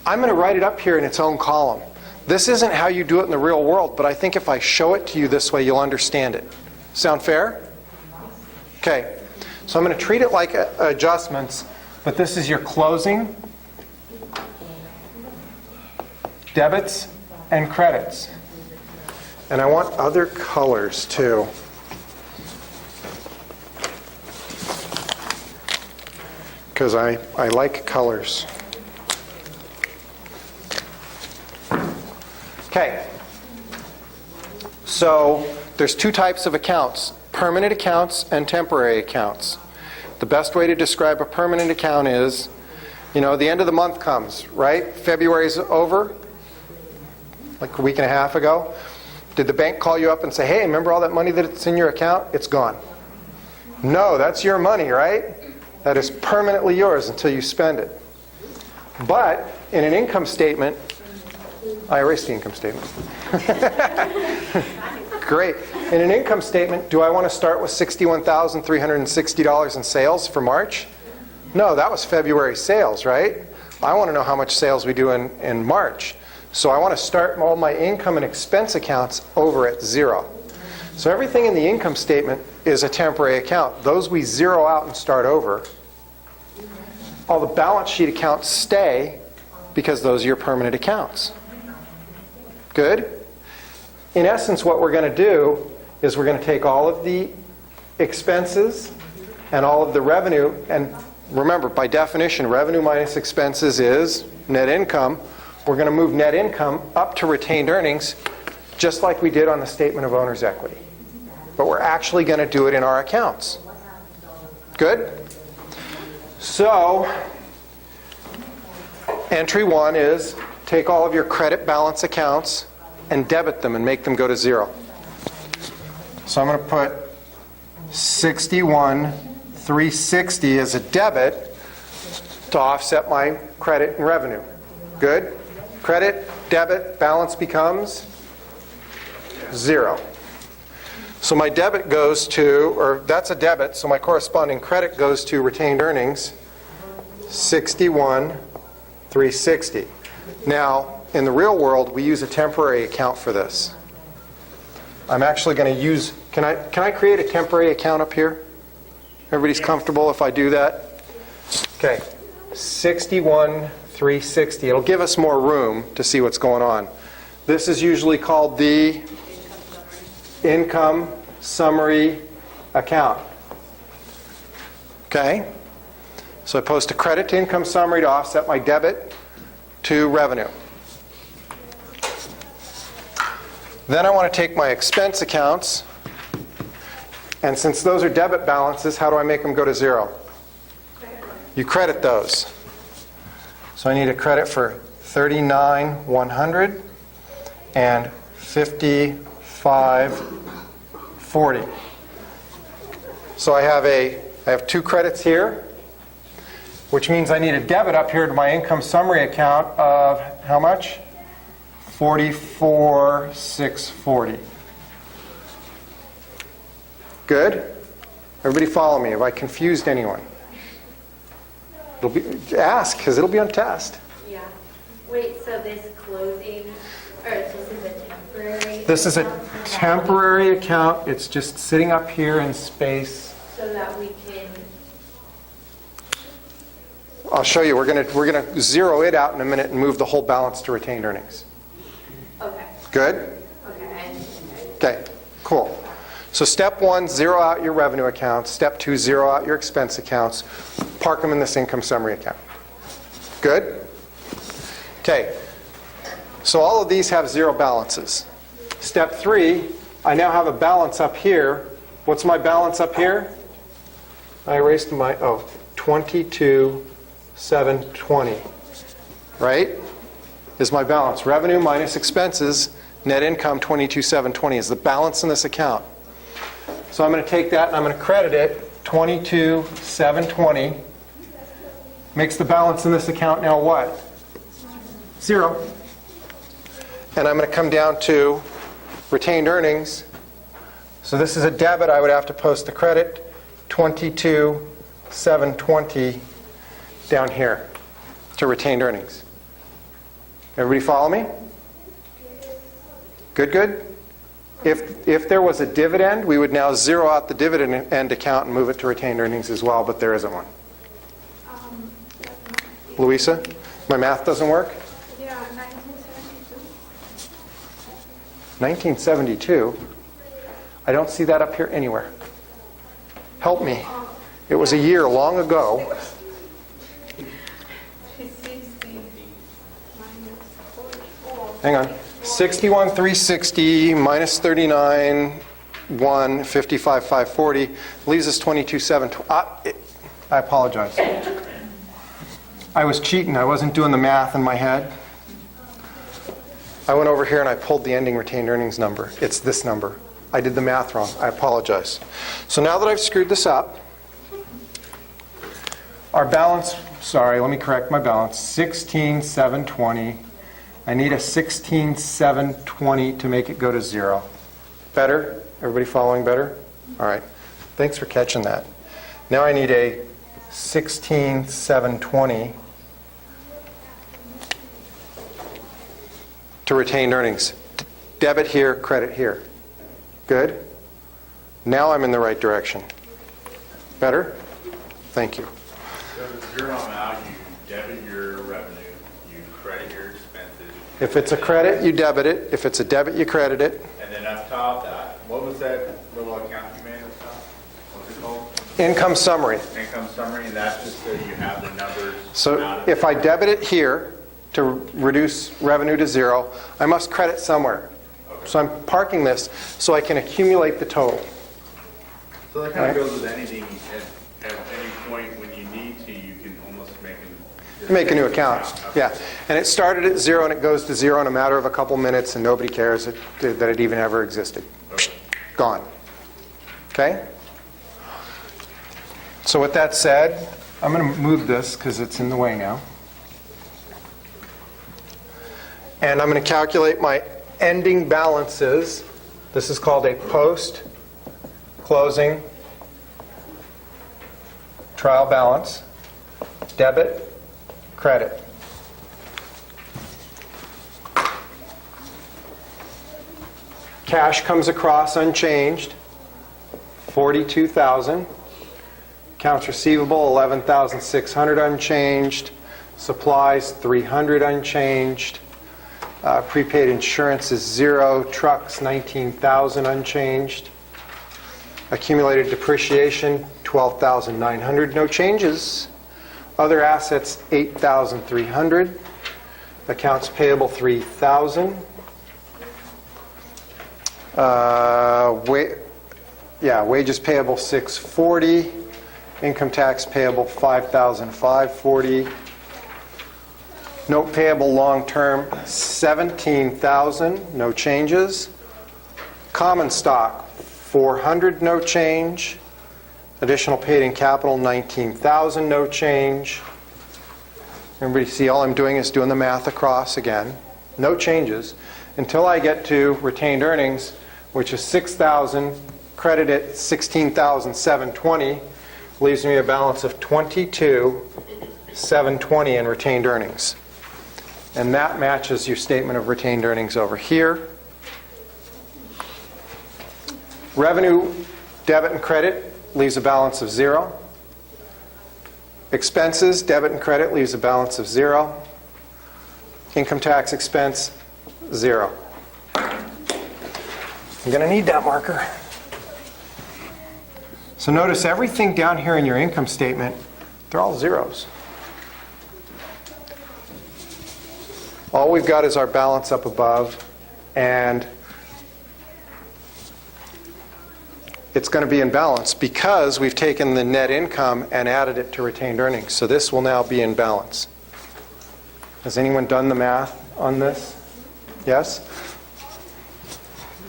I'm going to write it up here in its own column. This isn't how you do it in the real world, but I think if I show it to you this way, you'll understand it. Sound fair? Okay. So I'm going to treat it like adjustments, but this is your closing, debits, and credits. And I want other colors too. Because I like colors. Okay. So there's two types of accounts, permanent accounts and temporary accounts. The best way to describe a permanent account is, you know, the end of the month comes, right? February's over, like a week and a half ago. Did the bank call you up and say, hey, remember all that money that's in your account? It's gone. No, that's your money, right? That is permanently yours until you spend it. But in an income statement, I erased the income statement. Great. In an income statement, do I want to start with $61,360 in sales for March? No, that was February sales, right? I want to know how much sales we do in March. So I want to start all my income and expense accounts over at zero. So everything in the income statement is a temporary account. Those we zero out and start over. All the balance sheet accounts stay because those are your permanent accounts. Good? In essence, what we're going to do is we're going to take all of the expenses and all of the revenue, and remember, by definition, revenue minus expenses is net income. We're going to move net income up to retained earnings, just like we did on the statement of owner's equity. But we're actually going to do it in our accounts. Good? So, entry one is take all of your credit balance accounts and debit them and make them go to zero. So I'm going to put 61,360 as a debit to offset my credit and revenue. Good? Credit, debit, balance becomes zero. So my debit goes to, or that's a debit, so my corresponding credit goes to retained earnings, 61,360. Now, in the real world, we use a temporary account for this. I'm actually going to use, can I create a temporary account up here? Everybody's comfortable if I do that? Okay, 61,360. It'll give us more room to see what's going on. This is usually called the income summary account. Okay? So I post a credit to income summary to offset my debit to revenue. Then I want to take my expense accounts, and since those are debit balances, how do I make them go to zero? You credit those. So I need a credit for $39,100 and $55,40. So I have two credits here, which means I need a debit up here to my income summary account of how much? $44,640. Good? Everybody follow me. Have I confused anyone? Ask, because it'll be on test. Yeah. Wait, so this closing, or this is a temporary? This is a account? temporary account. It's just sitting up here in space. So that we can, I'll show you. We're gonna zero it out in a minute and move the whole balance to retained earnings. okay, Good? okay. Okay, cool. So step one, zero out your revenue accounts. Step two, zero out your expense accounts. Park them in this income summary account. Good? Okay. So all of these have zero balances. Step three, I now have a balance up here. What's my balance up here? I erased my, 22,720. Right? Is my balance. Revenue minus expenses Net income 22,720 is the balance in this account. So I'm going to take that and I'm going to credit it 22,720. Makes the balance in this account now what? 0. And I'm going to come down to retained earnings. So this is a debit. I would have to post the credit 22,720 down here to retained earnings. Everybody follow me? Good? If there was a dividend, we would now zero out the dividend end account and move it to retained earnings as well, but there isn't one. Louisa, my math doesn't work? Yeah, 1972. 1972? I don't see that up here anywhere. Help me. It was a year long ago. 360 minus 44. Hang on. 61,360 minus 39, 1, 55, 540 leaves us 22,720. I apologize. I was cheating. I wasn't doing the math in my head. I went over here and I pulled the ending retained earnings number. It's this number. I did the math wrong. I apologize. So now that I've screwed this up, our balance, sorry, let me correct my balance, 16,720. I need a 16,720 to make it go to 0. Better? Everybody following better? All right. Thanks for catching that. Now I need a 16,720 to retained earnings. Debit here, credit here. Good? Now I'm in the right direction. Better? Thank you. So the zero amount, you debit your revenue, you credit your expenses. If it's a credit, you debit it. If it's a debit, you credit it. And then up top, what was that little account you made up top? What's it called? Income summary. Income summary, and that's just so you have the numbers. So out of if it. I debit it here to reduce revenue to 0, I must credit somewhere. So I'm parking this so I can accumulate the total. So that kind Right. of goes with anything, at any point when you need to, you can almost Make a new account. Yeah. And it started at 0 and it goes to 0 in a matter of a couple minutes and nobody cares that it even ever existed. Okay. Gone. Okay? So with that said, I'm going to move this because it's in the way now. And I'm going to calculate my ending balances. This is called a post-closing trial balance. Debit, credit. Cash comes across unchanged, 42,000. Accounts receivable, 11,600 unchanged. Supplies, 300 unchanged. Prepaid insurance is 0. Trucks, 19,000 unchanged. Accumulated depreciation, 12,900, no changes. Other assets, 8,300. Accounts payable, 3,000. Wages payable, 640. Income tax payable, 5,540. Note payable long-term, 17,000, no changes. Common stock, 400, no change. Additional paid in capital, 19,000, no change. Everybody see all I'm doing is doing the math across again. No changes until I get to retained earnings, which is 6,000, credit at 16,720, leaves me a balance of 22,720 in retained earnings. And that matches your statement of retained earnings over here. Revenue, debit and credit leaves a balance of 0. Expenses, debit and credit leaves a balance of 0. Income tax expense, 0. I'm going to need that marker. So notice everything down here in your income statement, they're all zeros. All we've got is our balance up above, and it's going to be in balance because we've taken the net income and added it to retained earnings. So this will now be in balance. Has anyone done the math on this? Yes?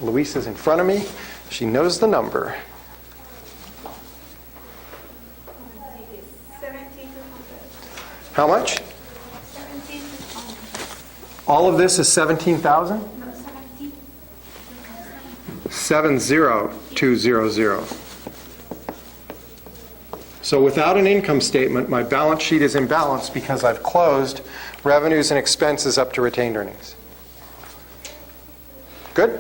Louise is in front of me. She knows the number. 1,700. How much? 1,700. All of this is 17,000? No, 70. 70200. So without an income statement, my balance sheet is imbalanced because I've closed revenues and expenses up to retained earnings. Good?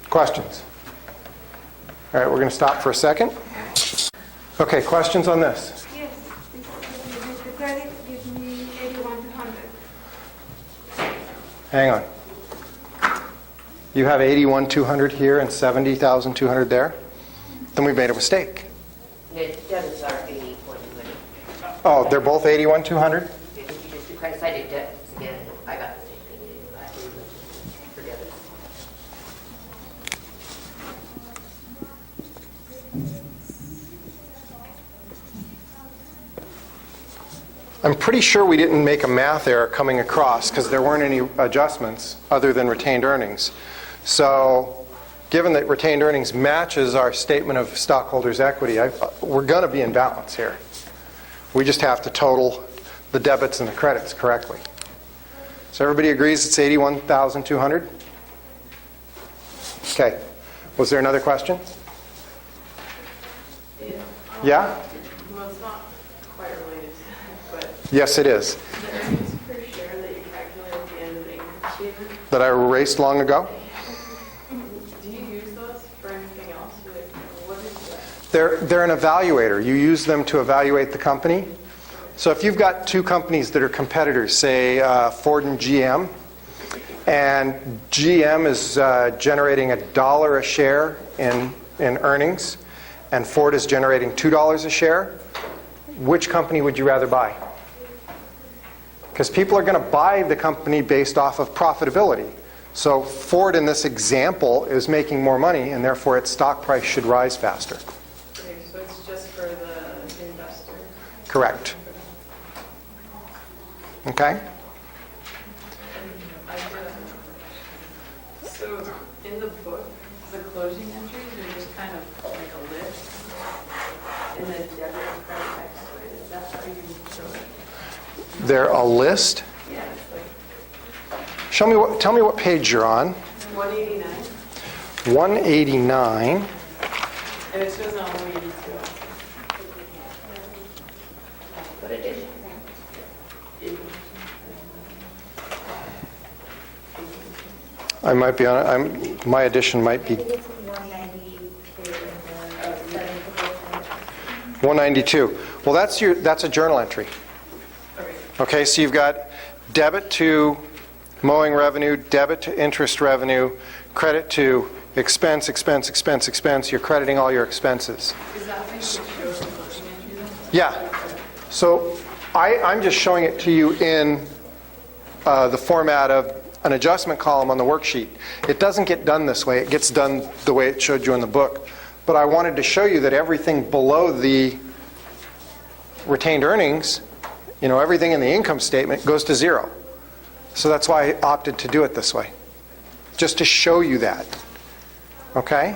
Questions? All right, we're going to stop for a second. Okay, questions on this? Yes, the credit gives me 81,200. Hang on. You have 81,200 here and 70,200 there? Then we've made a mistake. The debits are 81,200. Oh, they're both 81,200? If you just do credit side of debits again, I got the same thing. I do for debits. I'm pretty sure we didn't make a math error coming across because there weren't any adjustments other than retained earnings. So given that retained earnings matches our statement of stockholders' equity, we're going to be in balance here. We just have to total the debits and the credits correctly. So everybody agrees it's 81,200? Okay. Was there another question? Yeah? Well, it's not quite related, but Yes, it is. the earnings per share that you calculate at the end of the income statement, That I erased long ago? do you use those for anything else? Like, what is that? They're an evaluator. You use them to evaluate the company. So if you've got two companies that are competitors, say Ford and GM, and GM is generating $1 a share in earnings, and Ford is generating $2 a share, which company would you rather buy? Because people are going to buy the company based off of profitability. So Ford in this example is making more money, and therefore its stock price should rise faster. Okay, so it's just for the investor. Correct. Okay? So in the book, the closing entries are just kind of like a list in the debit and credit next to it. Is that how you show it? They're a list. Yeah, it's like Tell me what page you're on. 189, 189. and it shows on 182. What edition? I might be on. My edition might be 192. Well, that's a journal entry. Okay, so you've got debit to mowing revenue, debit to interest revenue, credit to expense. You're crediting all your expenses. Is that how you show the closing entry then? Yeah. So I'm just showing it to you in the format of an adjustment column on the worksheet. It doesn't get done this way. It gets done the way it showed you in the book. But I wanted to show you that everything below the retained earnings, everything in the income statement goes to zero. So that's why I opted to do it this way. Just to show you that. Okay?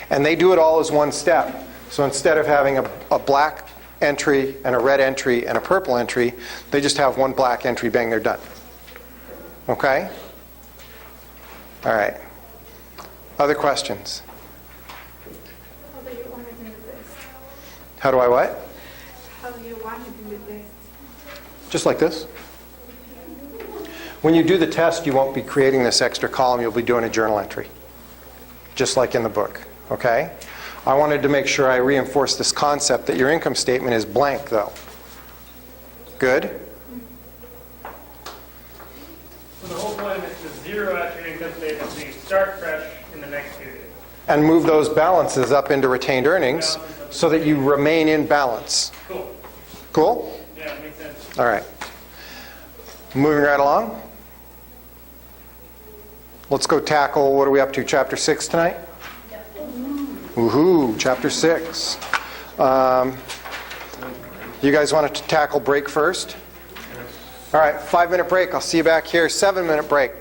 And they do it all as one step. So instead of having a black entry and a red entry and a purple entry, they just have one black entry, bang, they're done. Okay? All right. Other questions? How do you want it in the list? How do I what? How do you want it in the list? Just like this. When you do the test, you won't be creating this extra column. You'll be doing a journal entry. Just like in the book. Okay? I wanted to make sure I reinforce this concept that your income statement is blank, though. Good? So the whole point of it is to zero out your income statement so you start fresh in the next period. And move those balances up into retained earnings so that you remain in balance. Cool. Cool? Yeah, makes sense. All right. Moving right along. Let's go tackle, what are we up to, Chapter 6 tonight? Woohoo, Chapter 6. You guys want to tackle break first? All right, 5-minute break. I'll see you back here. 7-minute break.